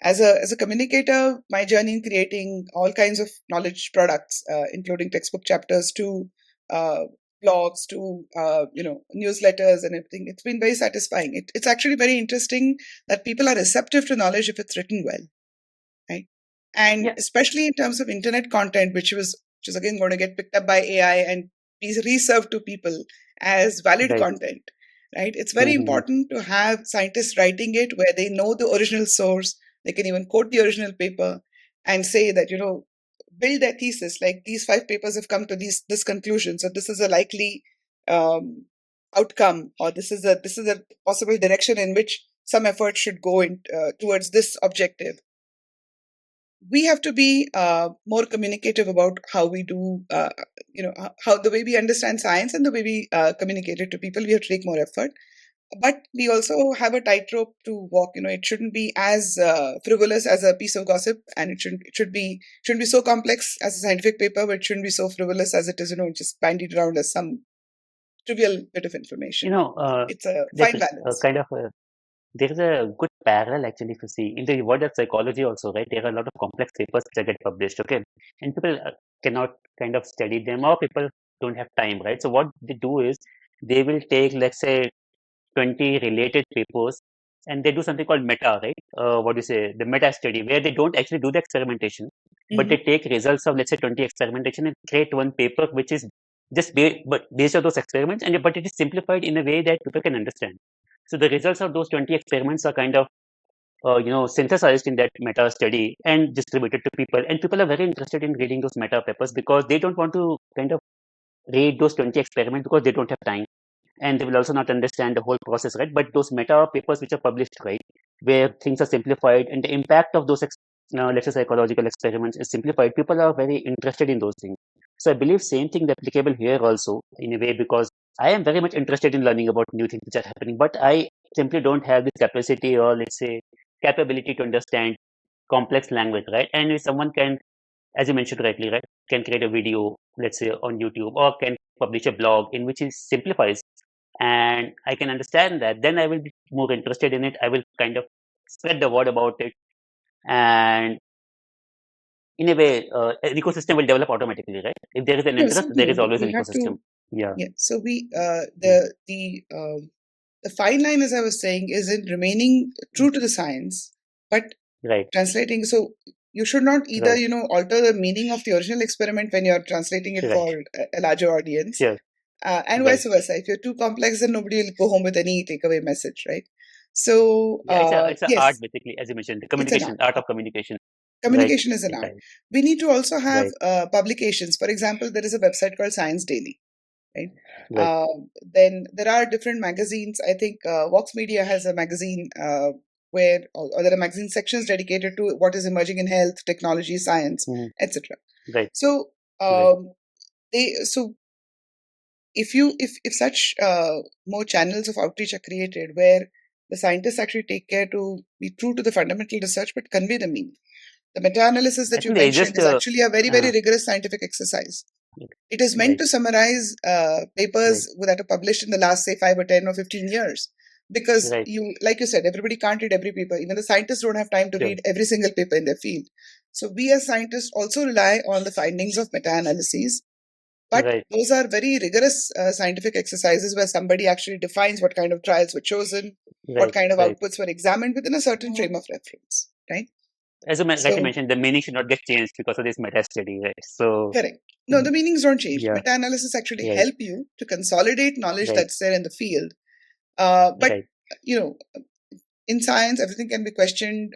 Speaker 1: as a communicator, my journey in creating all kinds of knowledge products, including textbook chapters to uh, blogs to newsletters and everything, it's been very satisfying. It's actually very interesting that people are receptive to knowledge if it's written well, right? And
Speaker 2: Yeah.
Speaker 1: especially in terms of internet content, which is again going to get picked up by AI and be reserved to people as valid
Speaker 2: Right.
Speaker 1: content, right? It's very
Speaker 2: Mm-hmm.
Speaker 1: important to have scientists writing it where they know the original source. They can even quote the original paper and say that, build their thesis like these 5 papers have come to this conclusion. So this is a likely um, outcome, or this is a possible direction in which some effort should go in towards this objective. We have to be more communicative about how we do, how the way we understand science and the way we communicate it to people. We have to take more effort. But we also have a tightrope to walk. It shouldn't be as frivolous as a piece of gossip, and it shouldn't be so complex as a scientific paper, but it shouldn't be so frivolous as it is, just bandied around as some trivial bit of
Speaker 2: You
Speaker 1: information.
Speaker 2: know,
Speaker 1: It's a
Speaker 2: there's
Speaker 1: fine
Speaker 2: a
Speaker 1: balance.
Speaker 2: kind of a, there is a good parallel actually if you see in the world of psychology also, right? There are a lot of complex papers that get published, okay, and people cannot kind of study them, or people don't have time, right? So what they do is they will take, let's say, 20 related papers, and they do something called meta, right? What do you say? The meta study, where they don't actually do the experimentation, but they
Speaker 1: Hmm.
Speaker 2: take results of, let's say, 20 experimentation and create one paper which is just but based on those experiments, and but it is simplified in a way that people can understand. So the results of those 20 experiments are kind of synthesized in that meta study and distributed to people. And people are very interested in reading those meta papers because they don't want to kind of read those 20 experiments because they don't have time, and they will also not understand the whole process, right? But those meta papers which are published, right, where things are simplified and the impact of those, let's say, psychological experiments is simplified, people are very interested in those things. So I believe same thing is applicable here also in a way, because I am very much interested in learning about new things which are happening, but I simply don't have this capacity, or let's say capability, to understand complex language, right? And if someone can, as you mentioned rightly, right, can create a video, let's say on YouTube, or can publish a blog in which it simplifies, and I can understand that, then I will be more interested in it. I will kind of spread the word about it, and in a way, an ecosystem will develop automatically, right? If there is an
Speaker 1: No,
Speaker 2: interest,
Speaker 1: so
Speaker 2: there
Speaker 1: no,
Speaker 2: is always
Speaker 1: we
Speaker 2: an
Speaker 1: have
Speaker 2: ecosystem.
Speaker 1: to.
Speaker 2: Yeah.
Speaker 1: Yeah. So we
Speaker 2: Mm.
Speaker 1: the fine line, as I was saying, is in remaining true to the science, but
Speaker 2: Right.
Speaker 1: translating. So you should not either,
Speaker 2: Right.
Speaker 1: alter the meaning of the original experiment when you're translating it
Speaker 2: Right.
Speaker 1: for a larger audience,
Speaker 2: Sure.
Speaker 1: and
Speaker 2: Right.
Speaker 1: vice versa. If you're too complex, then nobody will go home with any takeaway message, right? So
Speaker 2: Yeah. It's a art
Speaker 1: yes,
Speaker 2: basically, as you mentioned, the
Speaker 1: it's an
Speaker 2: communication,
Speaker 1: art.
Speaker 2: art of communication. Right.
Speaker 1: Communication is an art.
Speaker 2: Entirely.
Speaker 1: We need to also have
Speaker 2: Right.
Speaker 1: publications. For example, there is a website called Science Daily, right?
Speaker 2: Right.
Speaker 1: Then there are different magazines. I think Vox Media has a magazine or there are magazine sections dedicated to what is emerging in health, technology, science,
Speaker 2: Mhm.
Speaker 1: etc.
Speaker 2: Right.
Speaker 1: So
Speaker 2: Right.
Speaker 1: so if such more channels of outreach are created where the scientists actually take care to be true to the fundamental research but convey the meaning. The meta-analysis
Speaker 2: I
Speaker 1: that you
Speaker 2: think there is
Speaker 1: mentioned
Speaker 2: just
Speaker 1: is actually a very, very
Speaker 2: uh,
Speaker 1: rigorous scientific exercise. It is meant
Speaker 2: right.
Speaker 1: to summarize
Speaker 2: Right.
Speaker 1: papers that are published in the last, say, 5 or 10 or 15 years. Because
Speaker 2: Right.
Speaker 1: like you said, everybody can't read every paper. Even the scientists don't have time to
Speaker 2: Sure.
Speaker 1: read every single paper in their field. So we as scientists also rely on the findings of meta-analyses. But
Speaker 2: Right.
Speaker 1: those are very rigorous scientific exercises where somebody actually defines what kind of trials were chosen, what
Speaker 2: Right.
Speaker 1: kind of
Speaker 2: Right.
Speaker 1: outputs were examined within a certain frame of reference, right?
Speaker 2: As you rightly
Speaker 1: So
Speaker 2: mentioned, the meaning should not get changed because of this meta study, right? So,
Speaker 1: correct. No, the meanings don't change.
Speaker 2: yeah,
Speaker 1: Meta-analysis actually
Speaker 2: right,
Speaker 1: help you to consolidate knowledge
Speaker 2: right,
Speaker 1: that's there in the field. But
Speaker 2: right,
Speaker 1: you know, in science, everything can be questioned,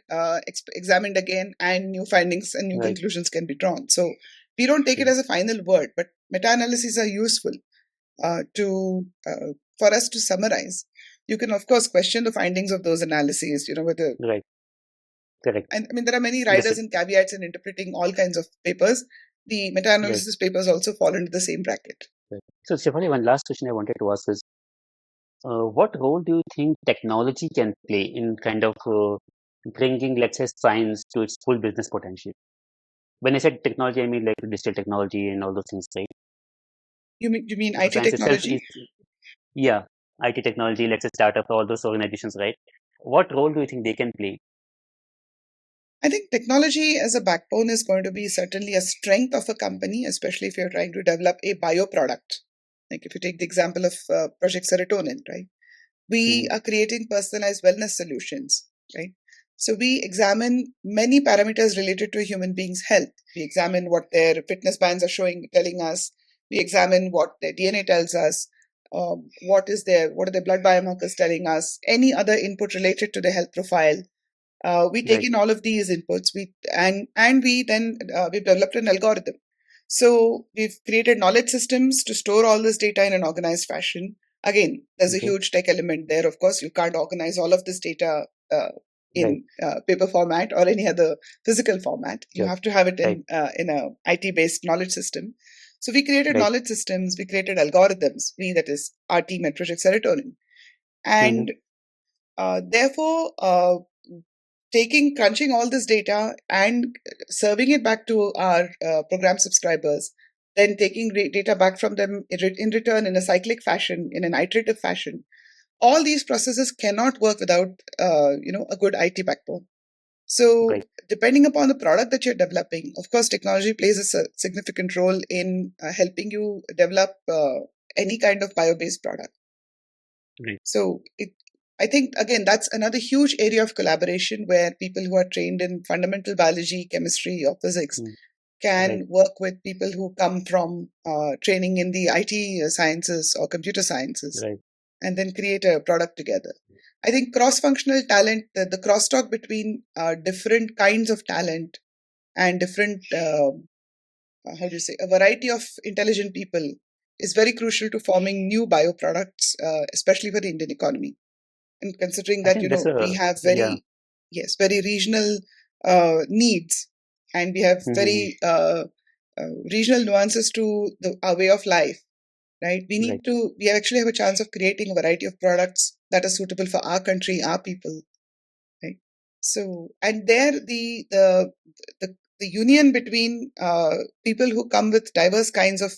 Speaker 1: examined again, and new findings and new
Speaker 2: right,
Speaker 1: conclusions can be drawn. So we don't take it
Speaker 2: true,
Speaker 1: as a final word, but meta-analyses are useful to for us to summarize. You can, of course, question the findings of those analyses. Whether
Speaker 2: right, correct.
Speaker 1: and I mean there are many
Speaker 2: This
Speaker 1: riders
Speaker 2: is
Speaker 1: and caveats in interpreting all kinds of papers. The
Speaker 2: right,
Speaker 1: meta-analysis papers also fall into the same bracket.
Speaker 2: right. So, Shefali, one last question I wanted to ask is, what role do you think technology can play in kind of bringing, let's say, science to its full business potential? When I said technology, I mean like digital technology and all those things, right?
Speaker 1: You mean
Speaker 2: Because
Speaker 1: IT
Speaker 2: science itself
Speaker 1: technology?
Speaker 2: is, yeah, IT technology, let's say startup, all those organizations, right? What role do you think they can play?
Speaker 1: I think technology as a backbone is going to be certainly a strength of a company, especially if you're trying to develop a bioproduct. Like if you take the example of Project Serotonin, right? We
Speaker 2: Mm,
Speaker 1: are creating personalized wellness solutions, right? So we examine many parameters related to a human being's health. We examine what their fitness bands are telling us. We examine what their DNA tells us. What are their blood biomarkers telling us? Any other input related to the health profile. We take
Speaker 2: right,
Speaker 1: in all of these inputs. We've developed an algorithm. So we've created knowledge systems to store all this data in an organized fashion. Again, there's a
Speaker 2: okay,
Speaker 1: huge tech element there. Of course, you can't organize all of this data
Speaker 2: right,
Speaker 1: in paper format or any other physical format. You
Speaker 2: sure,
Speaker 1: have to have it
Speaker 2: right,
Speaker 1: in a IT based knowledge system. So we created
Speaker 2: right,
Speaker 1: knowledge systems. We created algorithms. That is our team at Project Serotonin. And therefore, crunching all this data and serving it back to our program subscribers, then taking data back from them in return in a cyclic fashion, in an iterative fashion. All these processes cannot work without a good IT backbone. So
Speaker 2: Right.
Speaker 1: depending upon the product that you're developing, of course, technology plays a significant role in helping you develop any kind of bio-based product.
Speaker 2: Right.
Speaker 1: So I think, again, that's another huge area of collaboration where people who are trained in fundamental biology, chemistry, or physics can
Speaker 2: Right.
Speaker 1: work with people who come from training in the IT sciences or computer sciences,
Speaker 2: Right.
Speaker 1: and then create a product together. I think cross-functional talent, the crosstalk between different kinds of talent and different, how do you say, a variety of intelligent people is very crucial to forming new bioproducts, especially for the Indian economy. And considering
Speaker 2: I
Speaker 1: that,
Speaker 2: think that's
Speaker 1: we have
Speaker 2: yeah.
Speaker 1: very regional needs, and we have very regional nuances to our way of life, right?
Speaker 2: Right.
Speaker 1: We actually have a chance of creating a variety of products that are suitable for our country, our people, right? So, and there the union between people who come with diverse kinds of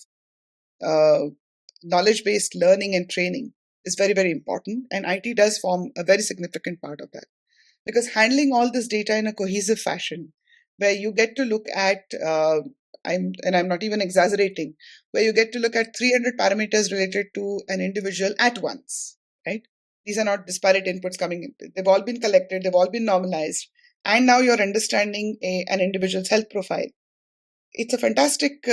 Speaker 1: uh, knowledge based learning and training is very, very important. And IT does form a very significant part of that, because handling all this data in a cohesive fashion, where you get to look at, I'm not even exaggerating, where you get to look at 300 parameters related to an individual at once, right? These are not disparate inputs coming in. They've all been collected, they've all been normalized, and now you're understanding an individual's health profile. It's a fantastic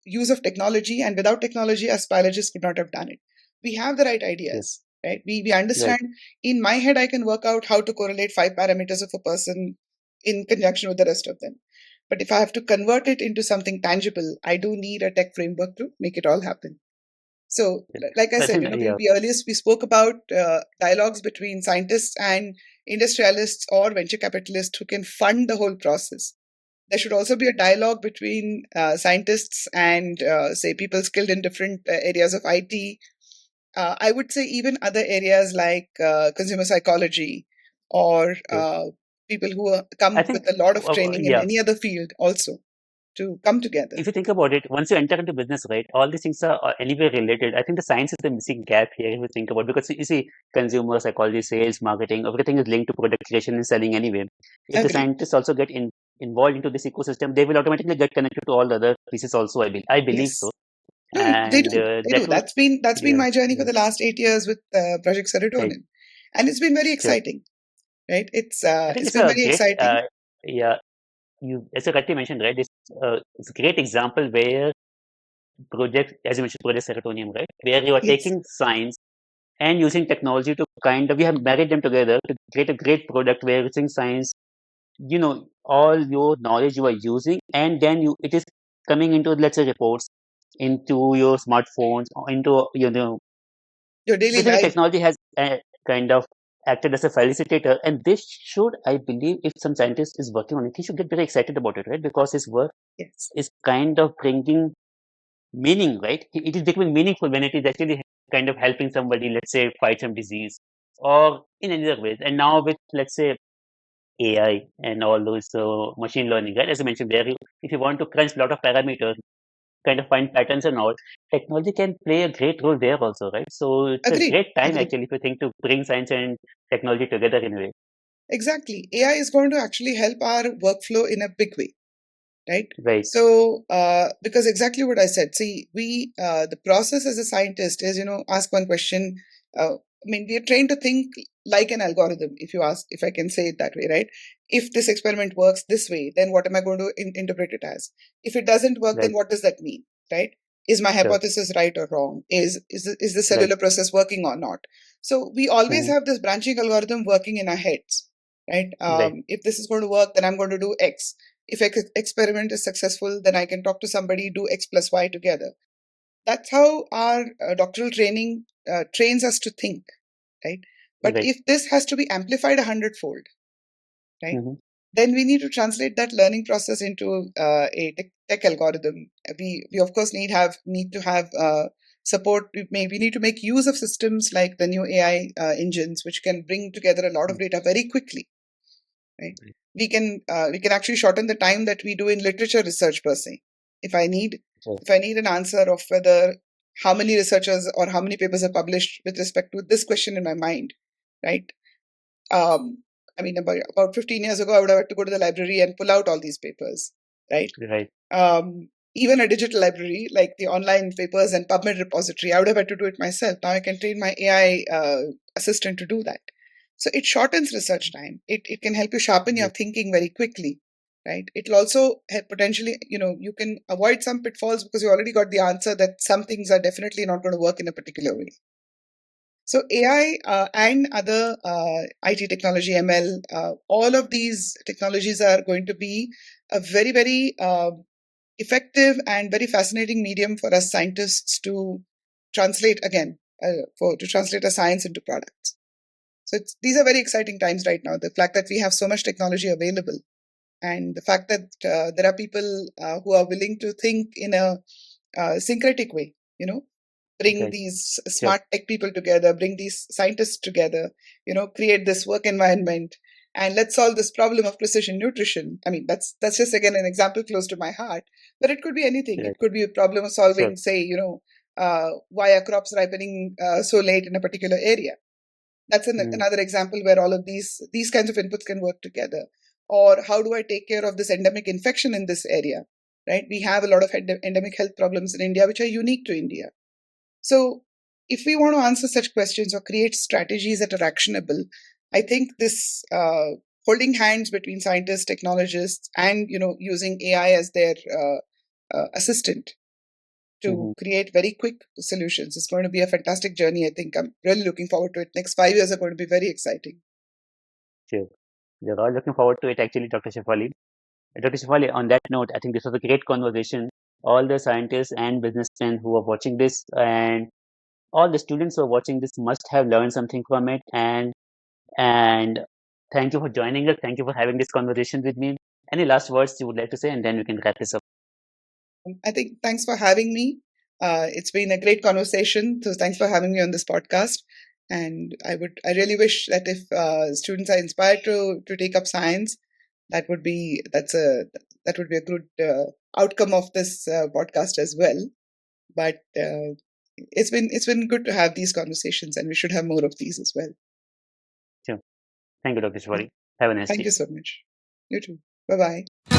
Speaker 1: use of technology, and without technology, us biologists could not have done it. We have the right
Speaker 2: Yes.
Speaker 1: ideas, right? We
Speaker 2: Right.
Speaker 1: understand. In my head, I can work out how to correlate 5 parameters of a person in conjunction with the rest of them. But if I have to convert it into something tangible, I do need a tech framework to make it all happen. So,
Speaker 2: Yes.
Speaker 1: like I
Speaker 2: So I
Speaker 1: said,
Speaker 2: think
Speaker 1: we spoke about dialogues between scientists and industrialists or venture capitalists who can fund the whole process. There should also be a dialogue between scientists and, say, people skilled in different areas of IT. I would say even other areas like consumer psychology, or
Speaker 2: yes.
Speaker 1: people who
Speaker 2: I
Speaker 1: come
Speaker 2: think
Speaker 1: with a lot of training in
Speaker 2: yeah.
Speaker 1: any other field also, to come together.
Speaker 2: If you think about it, once you enter into business, right, all these things are anyway related. I think the science is the missing gap here, if you think about, because you see, consumer psychology, sales, marketing, everything is linked to product creation and selling anyway. If the
Speaker 1: Agree.
Speaker 2: scientists also get involved into this ecosystem, they will automatically get connected to all the other pieces also. I believe so,
Speaker 1: Yes. No, they
Speaker 2: and
Speaker 1: do. They do.
Speaker 2: that will
Speaker 1: That's been
Speaker 2: yeah,
Speaker 1: my journey for
Speaker 2: yeah,
Speaker 1: the last 8 years with Project
Speaker 2: right,
Speaker 1: Serotonin, and it's been very
Speaker 2: sure.
Speaker 1: exciting, right?
Speaker 2: I think
Speaker 1: It's
Speaker 2: it's
Speaker 1: been
Speaker 2: a
Speaker 1: very
Speaker 2: great
Speaker 1: exciting.
Speaker 2: yeah. You as you correctly mentioned, right? It's a great example where project, as you mentioned, Project Serotonin, right? Where you are
Speaker 1: Yes,
Speaker 2: taking science and using technology to kind of, we have married them together to create a great product where using science, all your knowledge you are using, and then it is coming into, let's say, reports into your smartphones, or into,
Speaker 1: your daily
Speaker 2: basically
Speaker 1: life.
Speaker 2: technology has kind of acted as a facilitator, and this should, I believe, if some scientist is working on it, he should get very excited about it, right? Because his work
Speaker 1: Yes,
Speaker 2: is kind of bringing meaning, right? It is becoming meaningful when it is actually kind of helping somebody, let's say, fight some disease or in any other ways. And now with, let's say, AI and all those machine learning, right? As I mentioned there, if you want to crunch a lot of parameters, kind of find patterns and all, technology can play a great role there also, right? So it's a
Speaker 1: agreed,
Speaker 2: great time
Speaker 1: agreed.
Speaker 2: actually if you think to bring science and technology together in a way.
Speaker 1: Exactly. AI is going to actually help our workflow in a big way, right?
Speaker 2: Right,
Speaker 1: So, because exactly what I said, see, the process as a scientist is, ask one question. We are trained to think like an algorithm, if I can say it that way, right? If this experiment works this way, then what am I going to interpret it as? If it doesn't work, then
Speaker 2: right,
Speaker 1: what does that mean, right? Is my
Speaker 2: sure,
Speaker 1: hypothesis right or wrong? Is the
Speaker 2: right,
Speaker 1: cellular process working or not? So we always
Speaker 2: hmm,
Speaker 1: have this branching algorithm working in our heads, right?
Speaker 2: right,
Speaker 1: If this is going to work, then I'm going to do X. If experiment is successful, then I can talk to somebody, do X plus Y together. That's how our doctoral training trains us to think, right? But
Speaker 2: right,
Speaker 1: if this has to be amplified 100-fold, right,
Speaker 2: hmm,
Speaker 1: then we need to translate that learning process into a tech algorithm. We of course need to have support. We need to make use of systems like the new AI engines, which can bring together a lot of data very quickly. Right? We can actually shorten the time that we do in literature research per se. If I need an answer of whether how many researchers or how many papers are published with respect to this question in my mind, right? I mean, about 15 years ago, I would have had to go to the library and pull out all these papers, right?
Speaker 2: Right.
Speaker 1: Even a digital library like the online papers and PubMed repository, I would have had to do it myself. Now I can train my AI assistant to do that. So it shortens research time. It can help you sharpen your thinking very quickly, right? It'll also help potentially, you can avoid some pitfalls because you already got the answer that some things are definitely not going to work in a particular way. So AI and other IT technology, ML, all of these technologies are going to be a very, very effective and very fascinating medium for us scientists to translate to translate our science into products. So these are very exciting times right now. The fact that we have so much technology available, and the fact that there are people who are willing to think in a syncretic way, bring these smart tech people together, bring these scientists together, create this work environment, and let's solve this problem of precision nutrition. I mean, that's just again an example close to my heart, but it could be anything. It could be a problem of solving, say, why are crops ripening so late in a particular area. That's another example where all of these kinds of inputs can work together. Or how do I take care of this endemic infection in this area? Right? We have a lot of endemic health problems in India, which are unique to India. So if we want to answer such questions or create strategies that are actionable, I think this holding hands between scientists, technologists, and using AI as their assistant to create very quick solutions is going to be a fantastic journey. I think I'm really looking forward to it. Next 5 years are going to be very exciting.
Speaker 2: Sure. We're all looking forward to it, actually, Dr. Shefali. Dr. Shefali, on that note, I think this was a great conversation. All the scientists and businessmen who are watching this and all the students who are watching this must have learned something from it. And thank you for joining us. Thank you for having this conversation with me. Any last words you would like to say, and then we can wrap this up?
Speaker 1: I think thanks for having me. It's been a great conversation. So thanks for having me on this podcast. And I really wish that if students are inspired to take up science, that would be a good outcome of this podcast as well. But it's been good to have these conversations, and we should have more of these as well.
Speaker 2: Sure. Thank you, Dr. Shefali. Have a nice
Speaker 1: Thank
Speaker 2: day.
Speaker 1: you so much. You too. Bye bye.